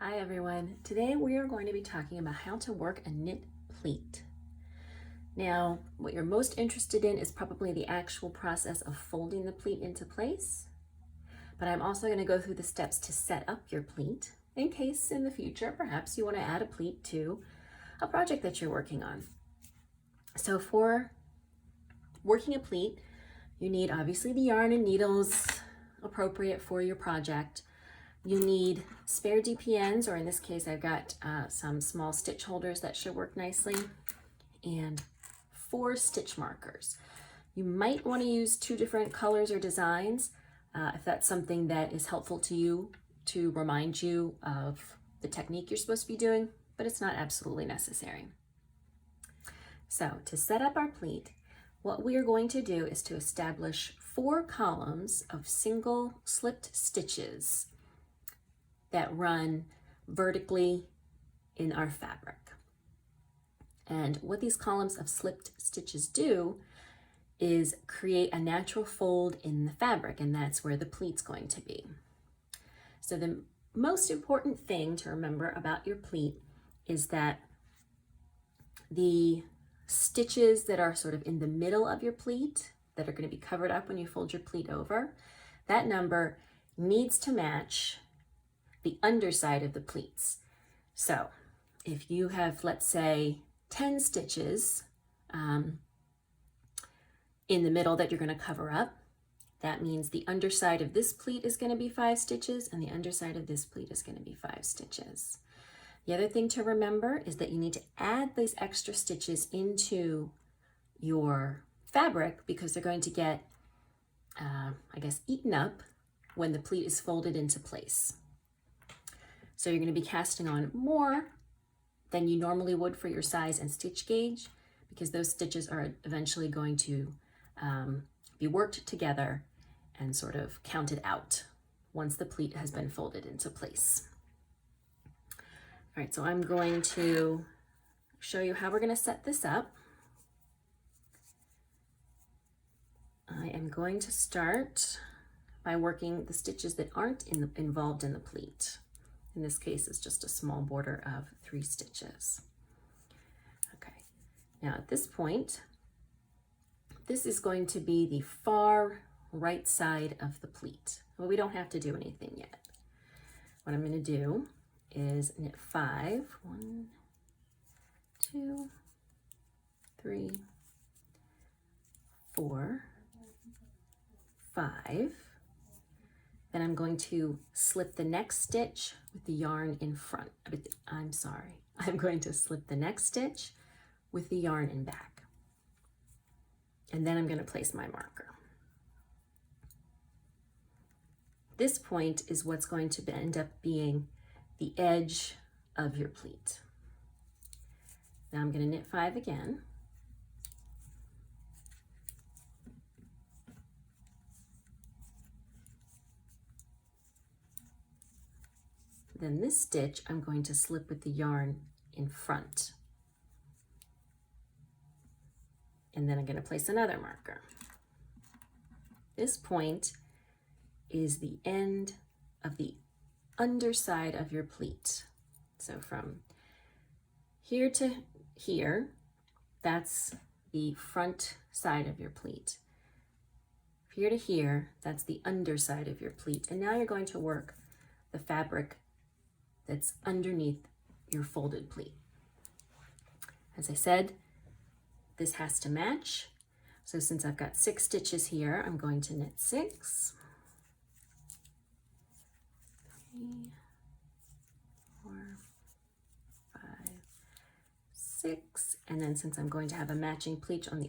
Hi everyone. Today we are going to be talking about how to work a knit pleat. Now, what you're most interested in is probably the actual process of folding the pleat into place, but I'm also going to go through the steps to set up your pleat in case in the future perhaps you want to add a pleat to a project that you're working on. So for working a pleat, you need obviously the yarn and needles appropriate for your project. You need spare DPNs, or in this case, I've got some small stitch holders that should work nicely, and 4 stitch markers. You might want to use 2 different colors or designs if that's something that is helpful to you to remind you of the technique you're supposed to be doing, but it's not absolutely necessary. So to set up our pleat, what we are going to do is to establish 4 columns of single slipped stitches that run vertically in our fabric. And what these columns of slipped stitches do is create a natural fold in the fabric, and that's where the pleat's going to be. So the most important thing to remember about your pleat is that the stitches that are sort of in the middle of your pleat, that are going to be covered up when you fold your pleat over, that number needs to match the underside of the pleats. So if you have, let's say, 10 stitches in the middle that you're going to cover up, that means the underside of this pleat is going to be 5 stitches and the underside of this pleat is going to be 5 stitches. The other thing to remember is that you need to add these extra stitches into your fabric because they're going to get, eaten up when the pleat is folded into place. So you're going to be casting on more than you normally would for your size and stitch gauge, because those stitches are eventually going to be worked together and sort of counted out once the pleat has been folded into place. All right, so I'm going to show you how we're going to set this up. I am going to start by working the stitches that aren't involved in the pleat. In this case, it's just a small border of 3 stitches. Okay, now at this point, this is going to be the far right side of the pleat. Well, we don't have to do anything yet. What I'm going to do is knit 5, 1, 2, 3, 4, 5. Then I'm going to slip the next stitch with the yarn in front. I'm going to slip the next stitch with the yarn in back. And then I'm going to place my marker. This point is what's going to end up being the edge of your pleat. Now I'm going to knit 5 again. Then this stitch I'm going to slip with the yarn in front. And then I'm going to place another marker. This point is the end of the underside of your pleat. So from here to here, that's the front side of your pleat. Here to here, that's the underside of your pleat. And now you're going to work the fabric that's underneath your folded pleat. As I said, this has to match. So since I've got 6 stitches here, I'm going to knit 6, 3, 4, 5, 6, and then since I'm going to have a matching pleat on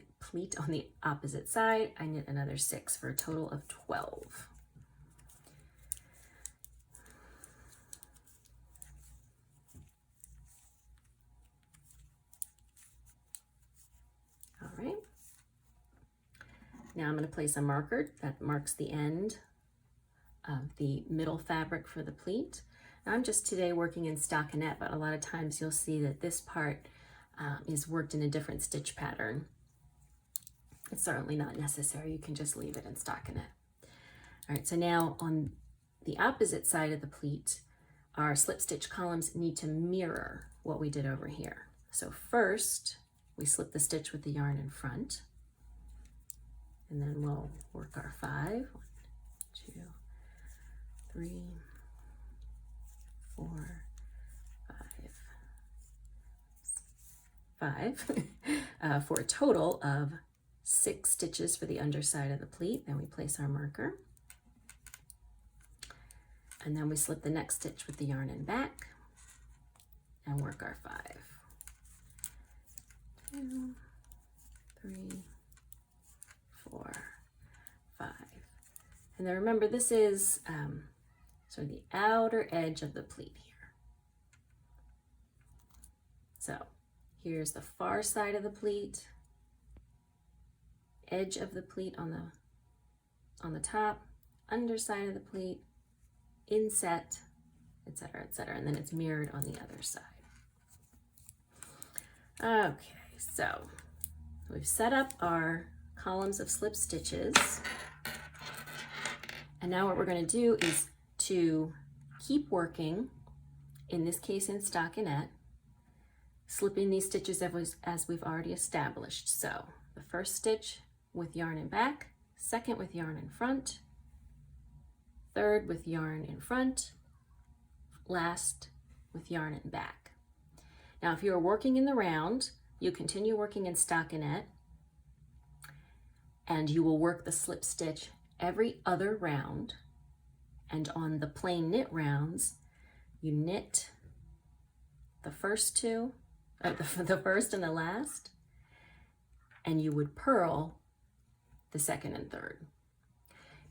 the opposite side, I knit another 6 for a total of 12. All right. Now I'm going to place a marker that marks the end of the middle fabric for the pleat. Now I'm just today working in stockinette, but a lot of times you'll see that this part is worked in a different stitch pattern. It's certainly not necessary. You can just leave it in stockinette. All right, so now on the opposite side of the pleat, our slip stitch columns need to mirror what we did over here. So first, we slip the stitch with the yarn in front, and then we'll work our 5. 1, 2, 3, 4, 5, for a total of 6 stitches for the underside of the pleat. Then we place our marker, and then we slip the next stitch with the yarn in back and work our 5. 2, 3, 4, 5. And then remember, this is sort of the outer edge of the pleat here. So here's the far side of the pleat, edge of the pleat on the top, underside of the pleat, inset, etc., etc., and then it's mirrored on the other side. Okay, so we've set up our columns of slip stitches, and now what we're going to do is to keep working, in this case in stockinette, slipping these stitches as we've already established. So the first stitch with yarn in back, second with yarn in front, third with yarn in front, last with yarn in back. Now if you are working in the round, you continue working in stockinette, and you will work the slip stitch every other round, and on the plain knit rounds, you knit the first two, the first and the last, and you would purl the second and third.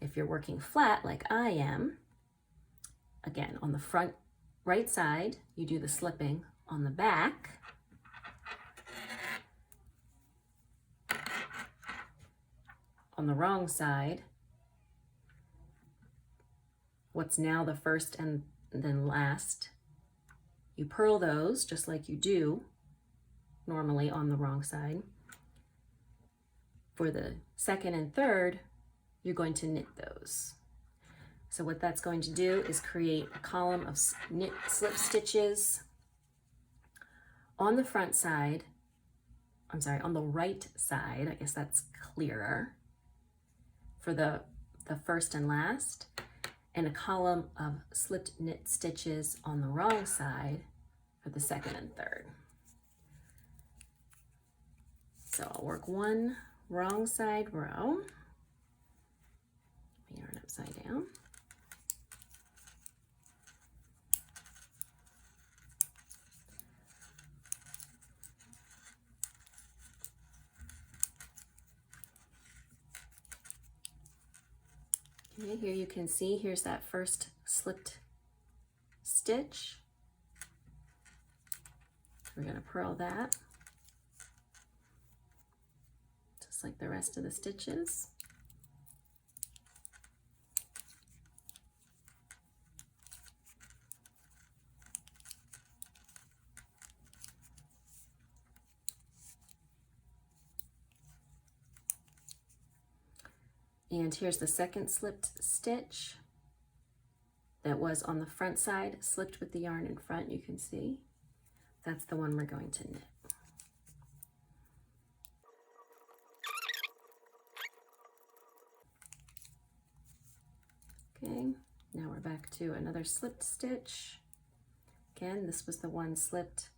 If you're working flat like I am, again, on the front right side, you do the slipping. On the back, on the wrong side, what's now the first and then last, you purl those just like you do normally on the wrong side. For the second and third, you're going to knit those. So what that's going to do is create a column of knit slip stitches on the front side, on the right side, I guess that's clearer, for the first and last, and a column of slipped knit stitches on the wrong side for the second and third. So I'll work one wrong side row, yarn upside down, okay, here you can see, here's that first slipped stitch. We're going to purl that just like the rest of the stitches. And here's the second slipped stitch that was on the front side, slipped with the yarn in front, you can see. That's the one we're going to knit. Okay, now we're back to another slipped stitch. Again, this was the one slipped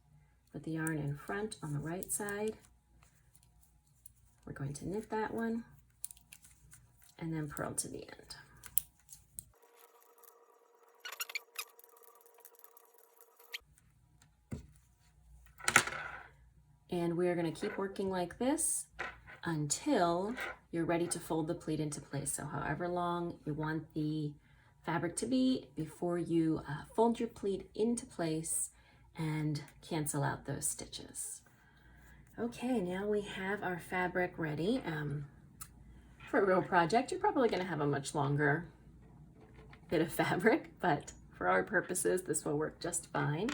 with the yarn in front on the right side. We're going to knit that one and then purl to the end. And we're going to keep working like this until you're ready to fold the pleat into place. So however long you want the fabric to be before you fold your pleat into place and cancel out those stitches. Okay, now we have our fabric ready. For a real project, you're probably going to have a much longer bit of fabric, but for our purposes, this will work just fine.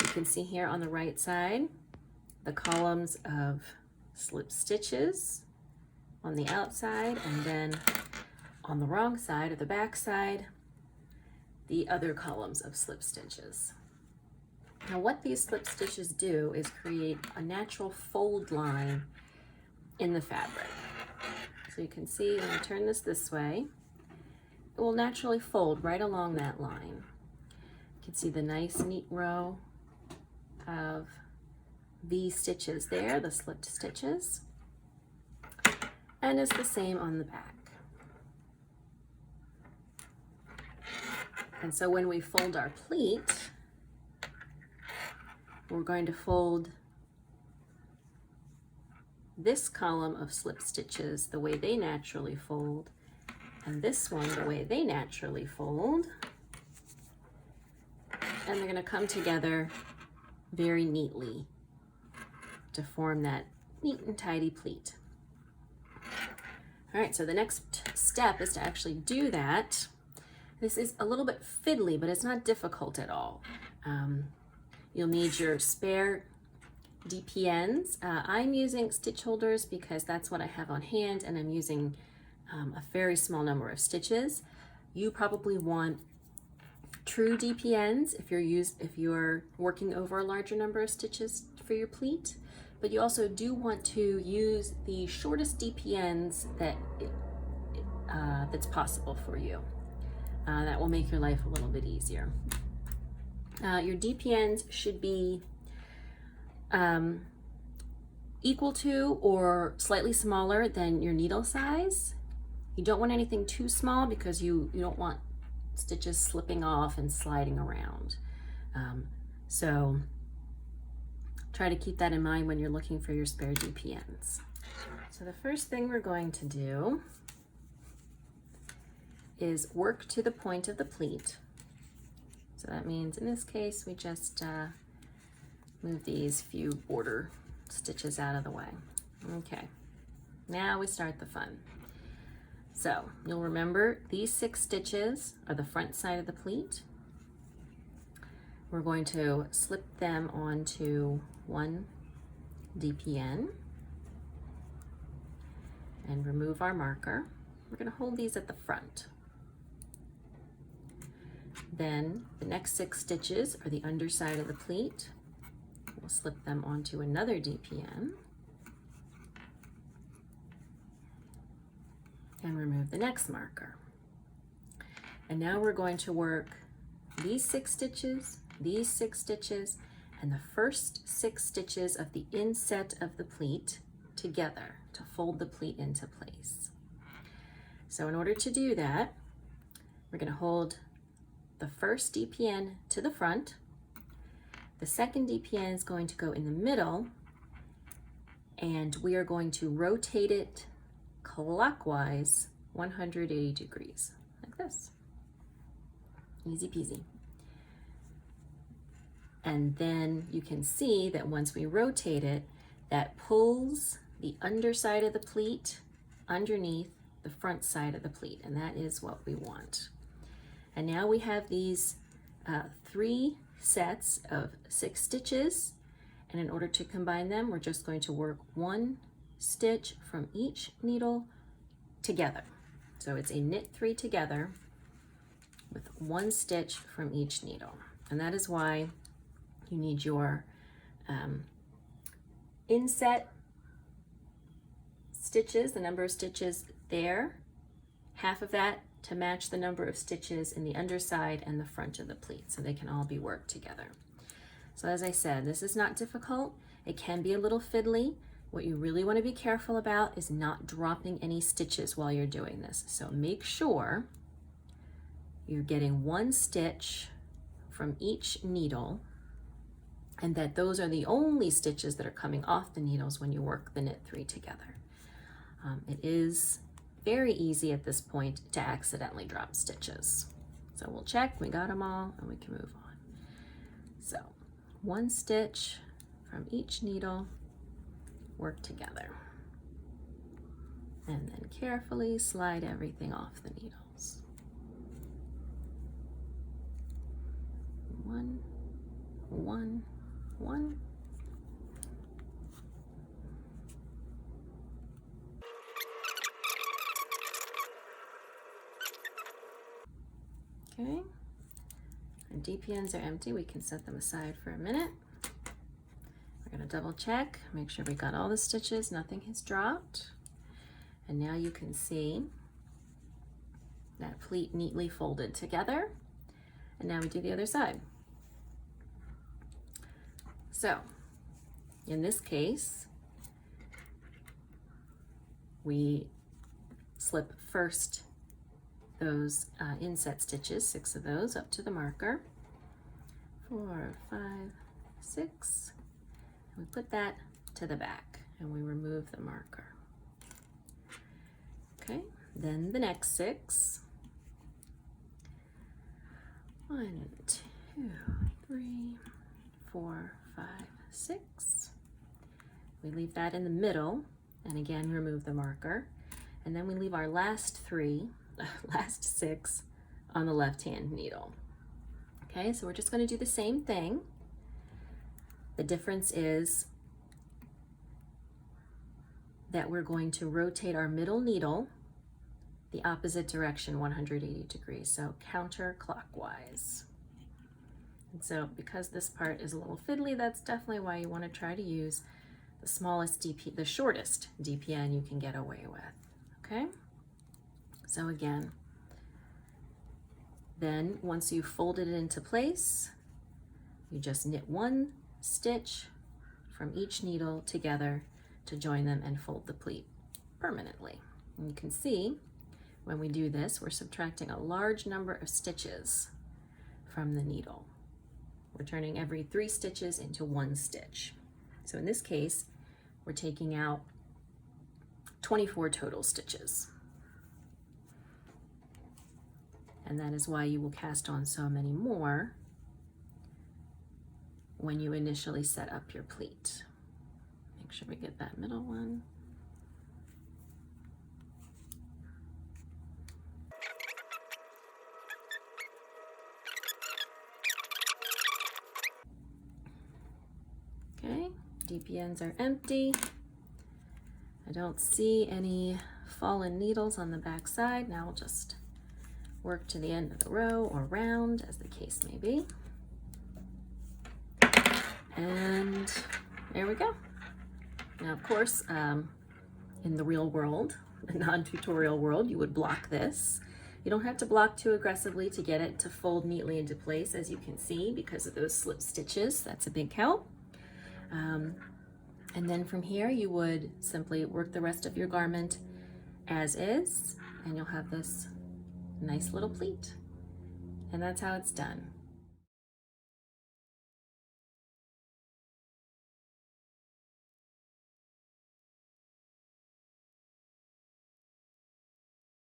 You can see here on the right side, the columns of slip stitches on the outside, and then on the wrong side, or the back side, the other columns of slip stitches. Now what these slip stitches do is create a natural fold line in the fabric. So you can see when I turn this way, it will naturally fold right along that line. You can see the nice neat row of V stitches there, the slipped stitches, and it's the same on the back. And so when we fold our pleat, we're going to fold this column of slip stitches the way they naturally fold, and this one the way they naturally fold, and they're going to come together very neatly to form that neat and tidy pleat. All right, so the next step is to actually do that. This is a little bit fiddly, but it's not difficult at all. You'll need your spare DPNs. I'm using stitch holders because that's what I have on hand, and I'm using a very small number of stitches. You probably want true DPNs if you're working over a larger number of stitches for your pleat, but you also do want to use the shortest DPNs that's possible for you. That will make your life a little bit easier. Your DPNs should be equal to or slightly smaller than your needle size. You don't want anything too small because you don't want stitches slipping off and sliding around. So try to keep that in mind when you're looking for your spare DPNs. So the first thing we're going to do is work to the point of the pleat. So that means in this case we just move these few border stitches out of the way. Okay, now we start the fun. So you'll remember these 6 stitches are the front side of the pleat. We're going to slip them onto 1 DPN and remove our marker. We're going to hold these at the front. Then the next 6 stitches are the underside of the pleat. We'll slip them onto another DPN and remove the next marker. And now we're going to work these 6 stitches, these 6 stitches, and the first 6 stitches of the inset of the pleat together to fold the pleat into place. So in order to do that, we're going to hold the first DPN to the front. The second DPN is going to go in the middle, and we are going to rotate it clockwise 180 degrees, like this. Easy peasy. And then you can see that once we rotate it, that pulls the underside of the pleat underneath the front side of the pleat, and that is what we want. And now we have these 3 sets of 6 stitches, and in order to combine them, we're just going to work 1 stitch from each needle together. So it's a knit 3 together with 1 stitch from each needle. And that is why you need your inset stitches, the number of stitches there, half of that to match the number of stitches in the underside and the front of the pleat, so they can all be worked together. So as I said, this is not difficult. It can be a little fiddly. What you really want to be careful about is not dropping any stitches while you're doing this. So make sure you're getting 1 stitch from each needle, and that those are the only stitches that are coming off the needles when you work the knit 3 together. It is very easy at this point to accidentally drop stitches. So we'll check, we got them all, and we can move on. So 1 stitch from each needle, work together. And then carefully slide everything off the needles. 1, 1, 1. Okay, Our DPNs are empty. We can set them aside for a minute. We're going to double check, make sure we got all the stitches, nothing has dropped. And now you can see that pleat neatly folded together. And now we do the other side. So in this case, we slip first those inset stitches, 6 of those, up to the marker. 4, 5, 6. And we put that to the back and we remove the marker. Okay, then the next 6. 1, 2, 3, 4, 5, 6. We leave that in the middle and again remove the marker. And then we leave our last 6 on the left hand needle. Okay, so we're just going to do the same thing. The difference is that we're going to rotate our middle needle the opposite direction 180 degrees, so counterclockwise. And so because this part is a little fiddly, that's definitely why you want to try to use the shortest DPN you can get away with. Okay, so again, then once you've folded it into place, you just knit 1 stitch from each needle together to join them and fold the pleat permanently. And you can see when we do this, we're subtracting a large number of stitches from the needle. We're turning every 3 stitches into 1 stitch. So in this case, we're taking out 24 total stitches. And that is why you will cast on so many more when you initially set up your pleat. Make sure we get that middle one. Okay, DPNs are empty. I don't see any fallen needles on the back side. Now we'll just work to the end of the row or round, as the case may be. And there we go. Now, of course, in the real world, the non-tutorial world, you would block this. You don't have to block too aggressively to get it to fold neatly into place, as you can see, because of those slip stitches. That's a big help. And then from here, you would simply work the rest of your garment as is, and you'll have this nice little pleat. And that's how it's done.